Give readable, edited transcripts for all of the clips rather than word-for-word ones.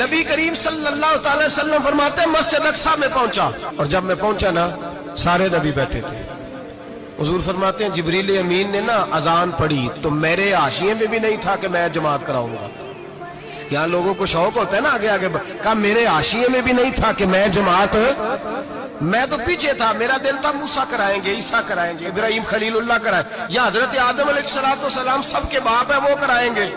نبی کریم صلی اللہ تعالی وسلم فرماتے ہیں مسجد اقصی میں پہنچا، اور جب میں پہنچا نا سارے نبی بیٹھے تھے. حضور فرماتے ہیں جبریل امین نے نا اذان پڑھی تو میرے حاشیے میں بھی نہیں تھا کہ میں جماعت کراؤں گا. یہاں لوگوں کو شوق ہوتا ہے نا آگے آگے، کہا میرے حاشیے میں بھی نہیں تھا کہ میں جماعت، میں تو پیچھے تھا. میرا دل تھا موسیٰ کرائیں گے، عیسیٰ کرائیں گے، ابراہیم خلیل اللہ کرائیں، یا حضرت آدم علیہ السلام سب کے باپ ہیں وہ کرائیں گے.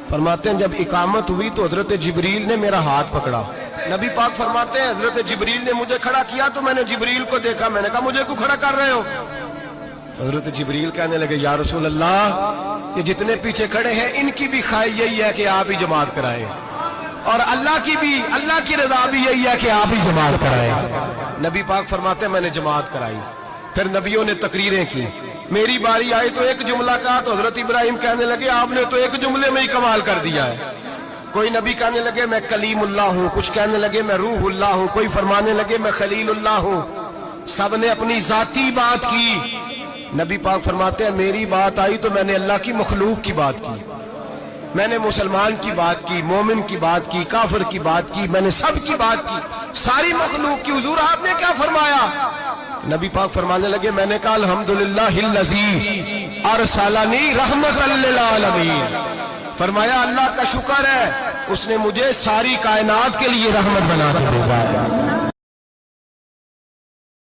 فرماتے ہیں جب اقامت ہوئی تو حضرت جبریل نے میرا ہاتھ پکڑا. نبی پاک فرماتے ہیں حضرت جبریل نے مجھے کھڑا کیا تو میں نے جبریل کو دیکھا، میں نے کہا مجھے کیوں کھڑا کر رہے ہو؟ حضرت جبریل کہنے لگے یا رسول اللہ یہ جتنے پیچھے کھڑے ہیں ان کی بھی خواہش یہی ہے کہ آپ ہی جماعت کرائیں، اور اللہ کی رضا بھی یہی ہے کہ آپ ہی جماعت کرائیں. نبی پاک فرماتے ہیں میں نے جماعت کرائی. پھر نبیوں نے تقریریں کی. میری باری آئی تو ایک جملہ کہا تو حضرت ابراہیم کہنے لگے آپ نے تو ایک جملے میں ہی کمال کر دیا ہے. کوئی نبی کہنے لگے میں کلیم اللہ ہوں، کچھ کہنے لگے میں روح اللہ ہوں، کوئی فرمانے لگے میں خلیل اللہ ہوں. سب نے اپنی ذاتی بات کی. نبی پاک فرماتے ہیں میری بات آئی تو میں نے اللہ کی مخلوق کی بات کی، میں نے مسلمان کی بات کی، مومن کی بات کی، کافر کی بات کی، میں نے سب کی بات کی، ساری مخلوق کی. حضور آپ نے کیا فرمایا؟ نبی پاک فرمانے لگے میں نے کہا الحمدللہ الذی ارسلنی رحمۃ للعالمین. فرمایا اللہ کا شکر ہے اس نے مجھے ساری کائنات کے لیے رحمت بنا کے بھیجا ہے.